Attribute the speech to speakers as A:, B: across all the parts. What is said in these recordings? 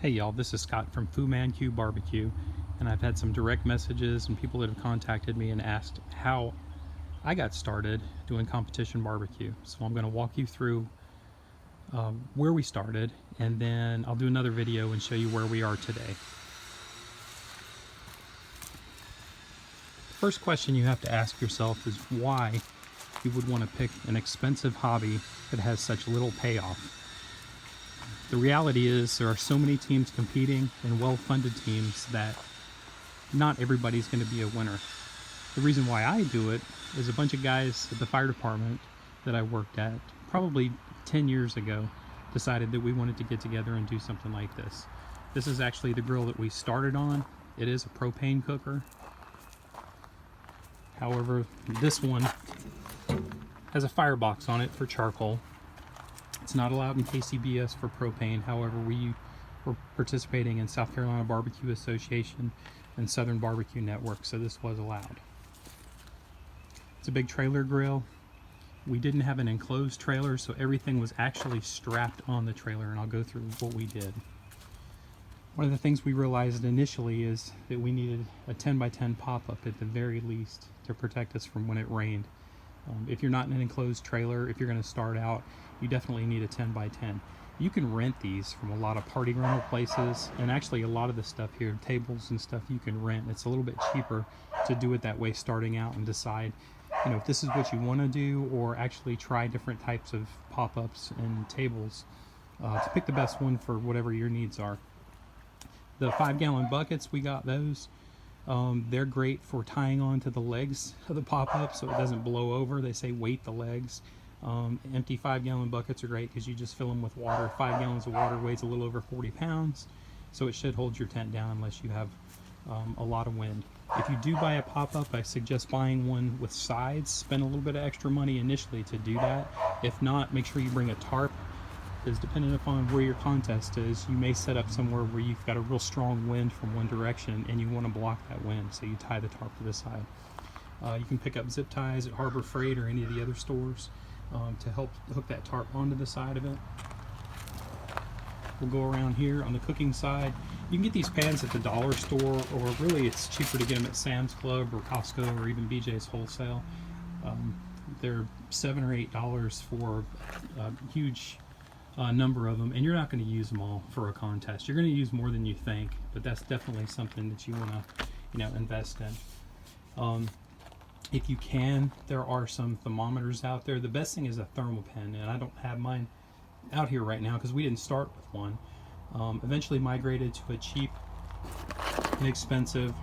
A: Hey y'all, this is Scott from BBQ Barbecue, and I've had some direct messages and people that have contacted me and asked how I got started doing competition barbecue. So I'm going to walk you through where we started, and then I'll do another video and show you where we are today. The first question you have to ask yourself is why you would want to pick an expensive hobby that has such little payoff. The reality is there are so many teams competing and well-funded teams that not everybody's going to be a winner. The reason why I do it is a bunch of guys at the fire department that I worked at probably 10 years ago decided that we wanted to get together and do something like this. This is actually the grill that we started on. It is a propane cooker. However, this one has a firebox on it for charcoal. It's not allowed in KCBS for propane. However, we were participating in South Carolina Barbecue Association and Southern Barbecue Network, so this was allowed. It's a big trailer grill. We didn't have an enclosed trailer, so everything was actually strapped on the trailer, and I'll go through what we did. One of the things we realized initially is that we needed a 10 by 10 pop-up at the very least to protect us from when it rained. If you're not in an enclosed trailer, if you're going to start out, you definitely need a 10 by 10. You can rent these from a lot of party rental places, and actually a lot of the stuff here, tables and stuff, you can rent. It's a little bit cheaper to do it that way starting out and decide, if this is what you want to do, or actually try different types of pop-ups and tables to pick the best one for whatever your needs are. The 5-gallon buckets, we got those. They're great for tying on to the legs of the pop-up so it doesn't blow over. They say weight the legs. Empty 5-gallon buckets are great because you just fill them with water. 5 gallons of water weighs a little over 40 pounds, so it should hold your tent down unless you have a lot of wind. If you do buy a pop-up, I suggest buying one with sides. Spend a little bit of extra money initially to do that. If not, make sure you bring a tarp, because depending upon where your contest is, you may set up somewhere where you've got a real strong wind from one direction and you want to block that wind, so you tie the tarp to the side. You can pick up zip ties at Harbor Freight or any of the other stores to help hook that tarp onto the side of it. We'll go around here on the cooking side. You can get these pans at the dollar store, or really it's cheaper to get them at Sam's Club or Costco or even BJ's Wholesale. They're $7 or $8 for a huge number of them, and you're not going to use them all for a contest. You're going to use more than you think, but that's definitely something that you want to invest in. If you can, there are some thermometers out there. The best thing is a thermal pen, and I don't have mine out here right now because we didn't start with one. Eventually migrated to a cheap, inexpensive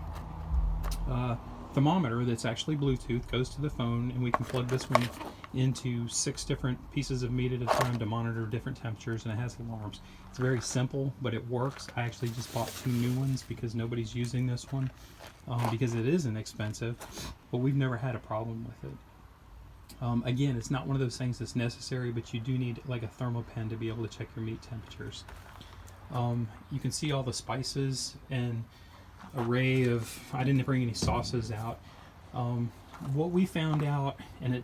A: thermometer that's actually Bluetooth, goes to the phone, and we can plug this one into 6 different pieces of meat at a time to monitor different temperatures, and it has alarms. It's very simple, but it works. I actually just bought 2 new ones because nobody's using this one because it is inexpensive, but we've never had a problem with it. Again, it's not one of those things that's necessary, but you do need like a thermal pen to be able to check your meat temperatures. You can see all the spices and array of, I didn't bring any sauces out. What we found out, and it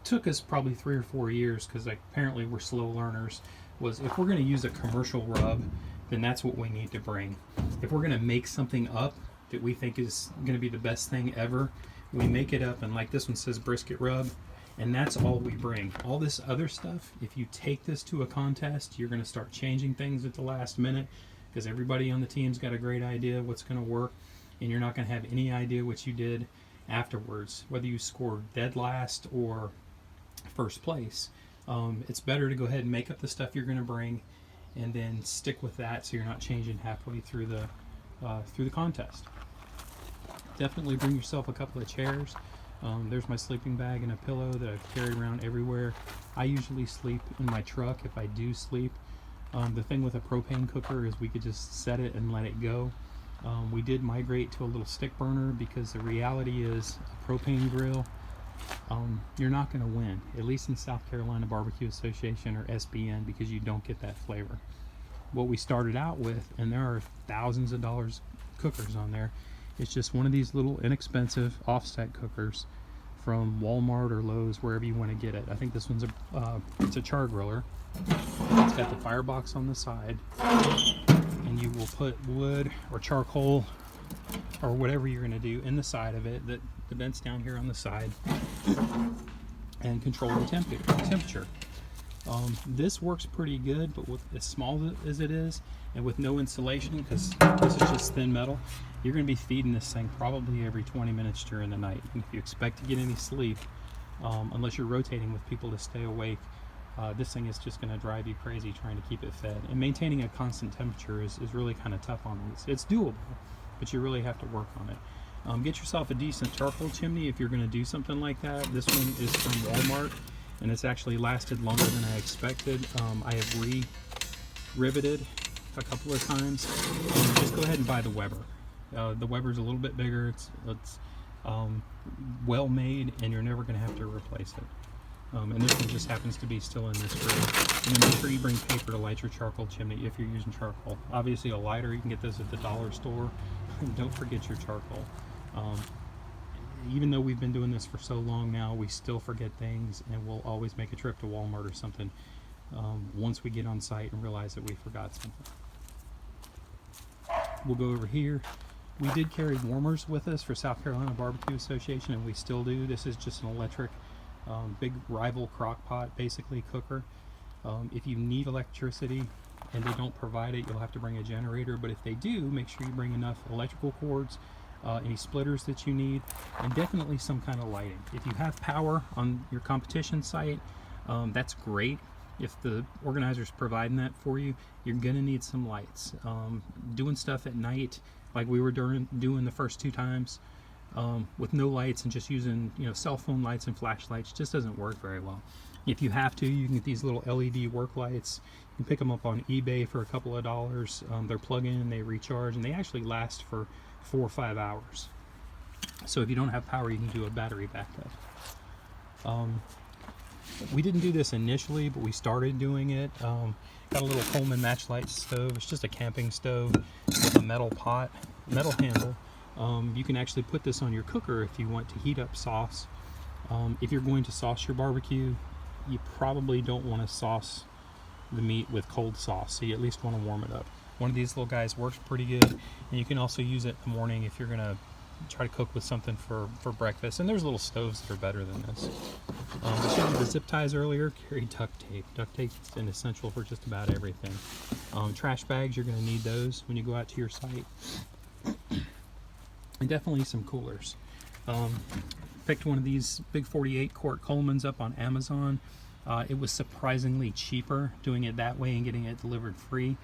A: took us probably 3 or 4 years because apparently we're slow learners, was if we're going to use a commercial rub, then that's what we need to bring. If we're going to make something up that we think is going to be the best thing ever, we make it up, and like this one says brisket rub, and that's all we bring. All this other stuff, if you take this to a contest, you're going to start changing things at the last minute because everybody on the team's got a great idea what's going to work, and you're not going to have any idea what you did afterwards, whether you scored dead last or first place. It's better to go ahead and make up the stuff you're going to bring and then stick with that so you're not changing halfway through the contest. Definitely bring yourself a couple of chairs. There's my sleeping bag and a pillow that I've carried around everywhere. I usually sleep in my truck if I do sleep. The thing with a propane cooker is we could just set it and let it go. We did migrate to a little stick burner because the reality is a propane grill, you're not going to win, at least in South Carolina Barbecue Association or SBN, because you don't get that flavor. What we started out with, and there are thousands of dollars cookers on there, it's just one of these little inexpensive offset cookers from Walmart or Lowe's, wherever you want to get it. I think this one's it's a char griller. It's got the firebox on the side, and then you will put wood or charcoal or whatever you're going to do in the side of it, the vents down here on the side, and control the temperature. This works pretty good, but with as small as it is and with no insulation, because this is just thin metal, you're going to be feeding this thing probably every 20 minutes during the night. And if you expect to get any sleep, unless you're rotating with people to stay awake, this thing is just going to drive you crazy trying to keep it fed. And maintaining a constant temperature is really kind of tough on these. It's doable, but you really have to work on it. Get yourself a decent charcoal chimney if you're going to do something like that. This one is from Walmart, and it's actually lasted longer than I expected. I have re-riveted a couple of times. Just go ahead and buy the Weber. The Weber's a little bit bigger. It's well made, and you're never going to have to replace it. And this one just happens to be still in this room. And then make sure you bring paper to light your charcoal chimney if you're using charcoal. Obviously a lighter, you can get this at the dollar store. Don't forget your charcoal. Even though we've been doing this for so long now, we still forget things, and we'll always make a trip to Walmart or something once we get on site and realize that we forgot something. We'll go over here. We did carry warmers with us for South Carolina Barbecue Association, and we still do. This is just an electric big rival crock pot, basically cooker. If you need electricity and they don't provide it, you'll have to bring a generator, but if they do, make sure you bring enough electrical cords, any splitters that you need, and definitely some kind of lighting. If you have power on your competition site, that's great. If the organizer's providing that for you, you're gonna need some lights. Doing stuff at night, like we were doing the first 2 times, with no lights and just using cell phone lights and flashlights, just doesn't work very well. If you have to, you can get these little LED work lights. You can pick them up on eBay for a couple of dollars. They're plug-in, they recharge, and they actually last for 4 or 5 hours. So if you don't have power, you can do a battery backup. We didn't do this initially, but we started doing it. Got a little Coleman Matchlight stove. It's just a camping stove with a metal pot, metal handle. You can actually put this on your cooker if you want to heat up sauce. If you're going to sauce your barbecue, you probably don't want to sauce the meat with cold sauce, so you at least want to warm it up. One of these little guys works pretty good, and you can also use it in the morning if you're going to try to cook with something for breakfast. And there's little stoves that are better than this. I showed you the zip ties earlier. Carry duct tape. Duct tape is an essential for just about everything. Trash bags, you're going to need those when you go out to your site. And definitely some coolers. Picked one of these big 48 quart Colemans up on Amazon. It was surprisingly cheaper doing it that way and getting it delivered free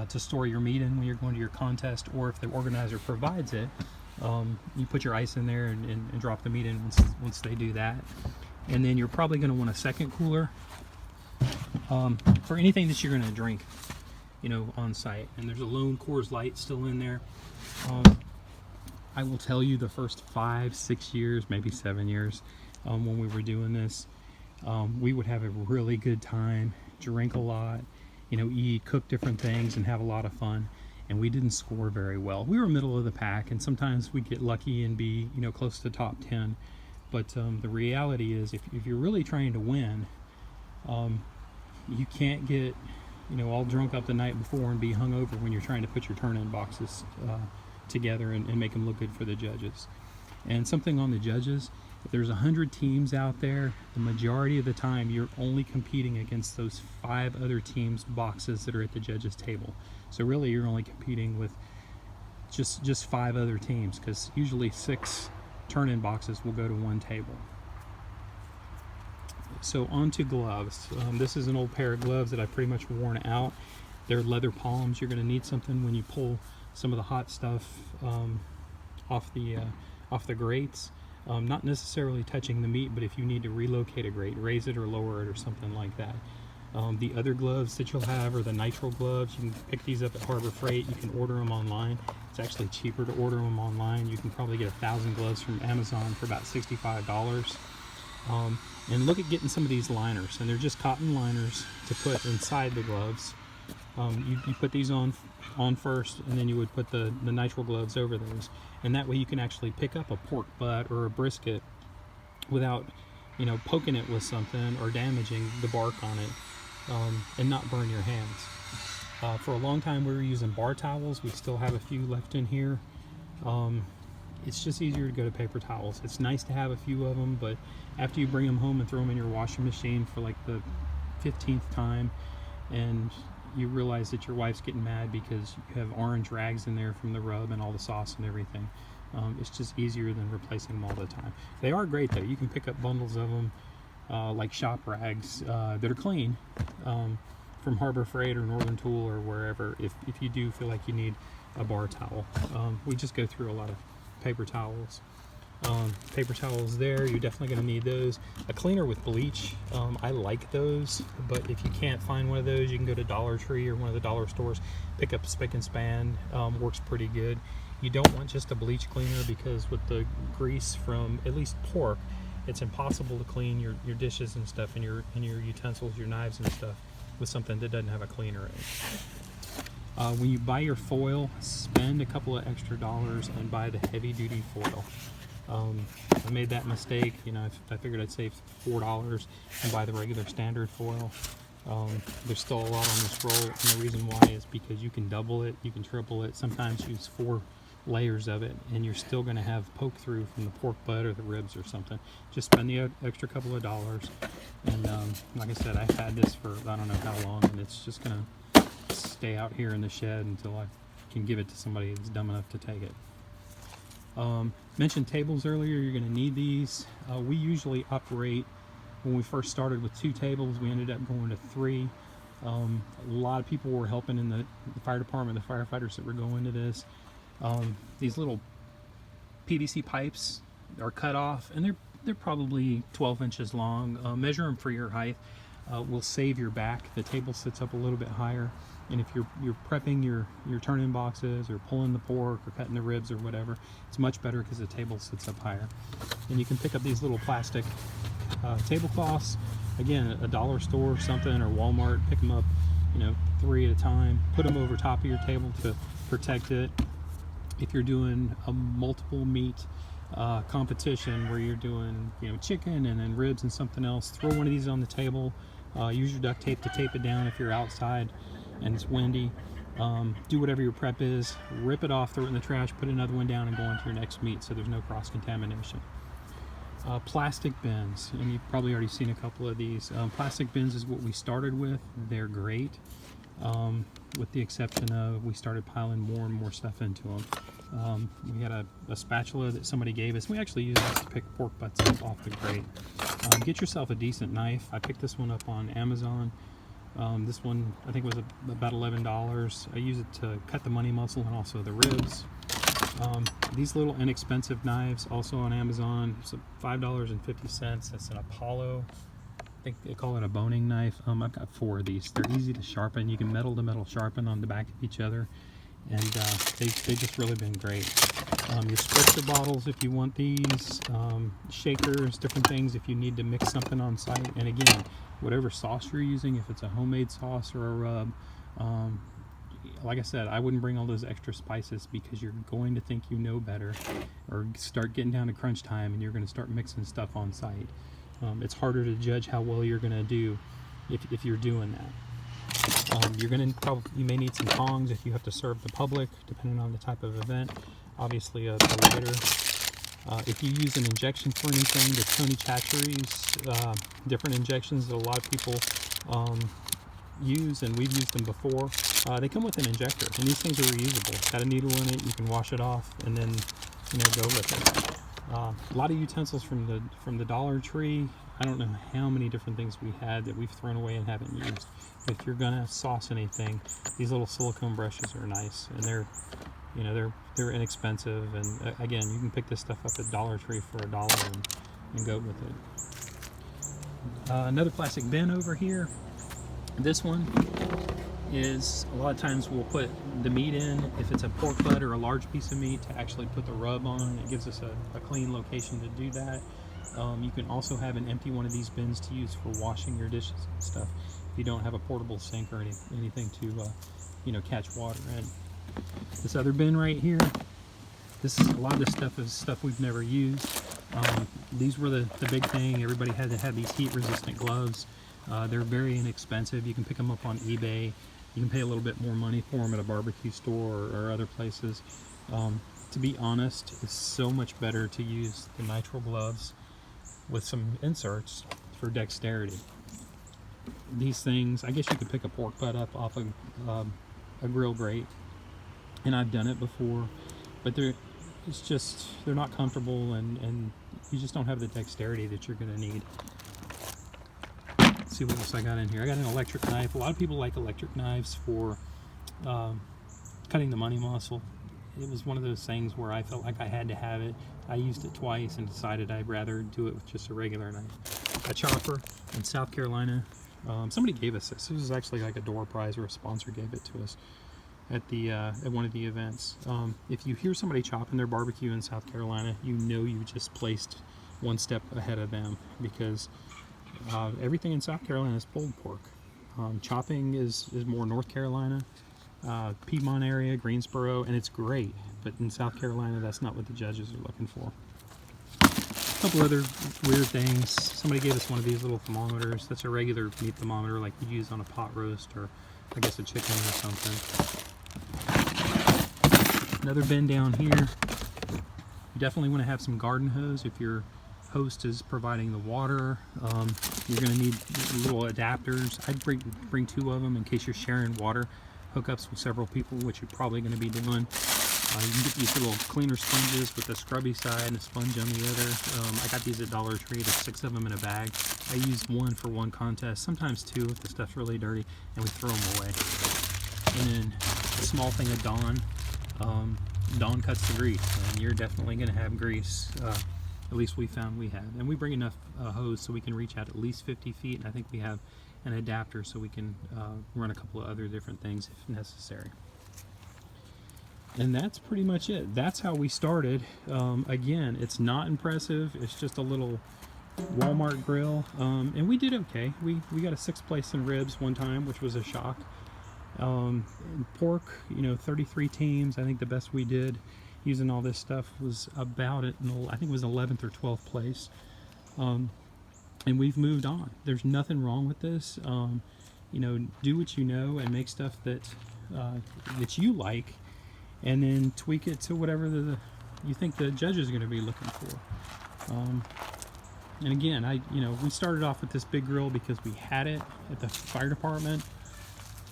A: to store your meat in when you're going to your contest, or if the organizer provides it, you put your ice in there and drop the meat in once they do that. And then you're probably going to want a second cooler for anything that you're going to drink, on site. And there's a Lone Coors Light still in there. I will tell you, the first 5-6 years, maybe 7 years, when we were doing this, we would have a really good time, drink a lot, eat, cook different things, and have a lot of fun. And we didn't score very well. We were middle of the pack, and sometimes we get lucky and be, close to the top 10. But the reality is, if you're really trying to win, you can't get, all drunk up the night before and be hungover when you're trying to put your turn-in boxes together and make them look good for the judges. And something on the judges, if there's 100 teams out there, the majority of the time you're only competing against those 5 other teams' boxes that are at the judges' table. So really you're only competing with just 5 other teams, because usually 6 turn-in boxes will go to 1 table. So on to gloves. This is an old pair of gloves that I've pretty much worn out. They're leather palms. You're going to need something when you pull some of the hot stuff off the grates. Not necessarily touching the meat, but if you need to relocate a grate, raise it or lower it or something like that. The other gloves that you'll have are the nitrile gloves. You can pick these up at Harbor Freight. You can order them online. It's actually cheaper to order them online. You can probably get 1,000 gloves from Amazon for about $65. And look at getting some of these liners, and they're just cotton liners to put inside the gloves. You put these on first, and then you would put the nitrile gloves over those, and that way you can actually pick up a pork butt or a brisket without poking it with something or damaging the bark on it, and not burn your hands. For a long time we were using bar towels. We still have a few left in here. It's just easier to go to paper towels. It's nice to have a few of them, but after you bring them home and throw them in your washing machine for like the 15th time, and you realize that your wife's getting mad because you have orange rags in there from the rub and all the sauce and everything, it's just easier than replacing them all the time. They are great though. You can pick up bundles of them, like shop rags that are clean, from Harbor Freight or Northern Tool or wherever, if you do feel like you need a bar towel. We just go through a lot of paper towels. Paper towels there, you're definitely going to need those. A cleaner with bleach, I like those, but if you can't find one of those, you can go to Dollar Tree or one of the dollar stores, pick up Spick and Span. Works pretty good. You don't want just a bleach cleaner, because with the grease from at least pork, it's impossible to clean your dishes and stuff, and your utensils, your knives and stuff, with something that doesn't have a cleaner in it. When you buy your foil, spend a couple of extra dollars and buy the heavy duty foil. I made that mistake. I figured I'd save $4 and buy the regular standard foil. There's still a lot on this roll, and the reason why is because you can double it, you can triple it, sometimes use 4 layers of it, and you're still going to have poke through from the pork butt or the ribs or something. Just spend the extra couple of dollars, and like I said, I've had this for I don't know how long, and it's just going to stay out here in the shed until I can give it to somebody that's dumb enough to take it. Mentioned tables earlier. You're going to need these. We usually operate, when we first started, with 2 tables. We ended up going to 3. A lot of people were helping in the fire department, the firefighters that were going to this. These little PVC pipes are cut off, and they're probably 12 inches long. Measure them for your height. Will save your back. The table sits up a little bit higher, and if you're prepping your turn-in boxes or pulling the pork or cutting the ribs or whatever, it's much better because the table sits up higher. And you can pick up these little plastic tablecloths. Again, a dollar store or something, or Walmart. Pick them up, 3 at a time. Put them over top of your table to protect it. If you're doing a multiple meat competition where you're doing chicken and then ribs and something else, throw one of these on the table. Use your duct tape to tape it down if you're outside and it's windy. Do whatever your prep is, rip it off, throw it in the trash, put another one down, and go on to your next meat so there's no cross-contamination. Plastic bins, and you've probably already seen a couple of these. Plastic bins is what we started with. They're great, with the exception of we started piling more and more stuff into them. We had a spatula that somebody gave us. We actually use this to pick pork butts up off the grate. Get yourself a decent knife. I picked this one up on Amazon. This one I think was about $11. I use it to cut the money muscle and also the ribs. These little inexpensive knives, also on Amazon, so $5.50. That's an Apollo. I think they call it a boning knife. I've got 4 of these. They're easy to sharpen. You can metal to metal sharpen on the back of each other, and they've just really been great. Your spritzer bottles if you want these, shakers, different things if you need to mix something on site. And again, whatever sauce you're using, if it's a homemade sauce or a rub, like I said, I wouldn't bring all those extra spices, because you're going to think you know better, or start getting down to crunch time and you're going to start mixing stuff on site. It's harder to judge how well you're going to do if you're doing that. You may need some tongs if you have to serve the public, depending on the type of event. Obviously a lighter. If you use an injection for anything, the Tony Chachere's different injections that a lot of people use, and we've used them before. They come with an injector, and these things are reusable. It's got a needle in it. You can wash it off and then go with it. A lot of utensils from the Dollar Tree. I don't know how many different things we had that we've thrown away and haven't used. If you're gonna sauce anything, these little silicone brushes are nice, and they're inexpensive. And again, you can pick this stuff up at Dollar Tree for $1 and go with it. Another plastic bin over here. This one is, a lot of times we'll put the meat in, if it's a pork butt or a large piece of meat, to actually put the rub on. It gives us a clean location to do that. You can also have an empty one of these bins to use for washing your dishes and stuff, if you don't have a portable sink or anything to catch water in. This other bin right here, a lot of this stuff is stuff we've never used. These were the big thing. Everybody had to have these heat resistant gloves. They're very inexpensive. You can pick them up on eBay. You can pay a little bit more money for them at a barbecue store or other places. To be honest, it's so much better to use the nitrile gloves with some inserts for dexterity. These things, I guess you could pick a pork butt up off a grill grate, and I've done it before, but they're not comfortable, and you just don't have the dexterity that you're going to need. Let's see what else I got in here. I got an electric knife. A lot of people like electric knives for cutting the money muscle. It was one of those things where I felt like I had to have it. I used it twice and decided I'd rather do it with just a regular knife. A chopper in South Carolina. Somebody gave us this. This was actually like a door prize, or a sponsor gave it to us at one of the events. If you hear somebody chopping their barbecue in South Carolina, you know you just placed one step ahead of them, because everything in South Carolina is pulled pork. Chopping is more North Carolina, Piedmont area, Greensboro, and it's great. But in South Carolina, that's not what the judges are looking for. A couple other weird things. Somebody gave us one of these little thermometers. That's a regular meat thermometer like you use on a pot roast, or I guess a chicken or something. Another bin down here. You definitely want to have some garden hose if your host is providing the water. You're going to need little adapters. I'd bring 2 of them in case you're sharing water hookups with several people, which you're probably going to be doing. You can get these little cleaner sponges with a scrubby side and a sponge on the other. I got these at Dollar Tree. There's 6 of them in a bag. I use one for one contest, sometimes 2 if the stuff's really dirty, and we throw them away. And then a small thing of Dawn. Dawn cuts the grease, and you're definitely going to have grease. At least we found we have. And we bring enough hose so we can reach out at least 50 feet, and I think we have an adapter so we can run a couple of other different things if necessary. And that's pretty much it. That's how we started. Again, it's not impressive. It's just a little Walmart grill, and we did okay. We got a 6th place in ribs one time, which was a shock. Pork, 33 teams. I think the best we did using all this stuff was about it. I think it was 11th or 12th place. And we've moved on. There's nothing wrong with this. Do what you know and make stuff that you like, and then tweak it to whatever you think the judge is going to be looking for. And again, we started off with this big grill because we had it at the fire department,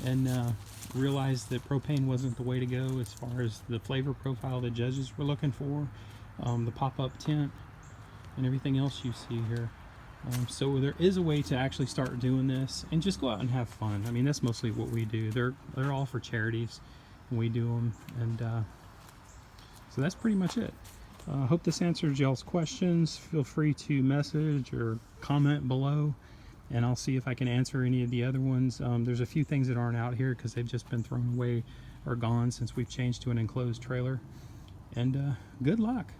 A: and realized that propane wasn't the way to go as far as the flavor profile the judges were looking for, the pop-up tent, and everything else you see here. So there is a way to actually start doing this and just go out and have fun. I mean, that's mostly what we do. They're all for charities, and we do them, and so that's pretty much it. I hope this answers y'all's questions. Feel free to message or comment below, and I'll see if I can answer any of the other ones. There's a few things that aren't out here because they've just been thrown away or gone since we've changed to an enclosed trailer. And good luck.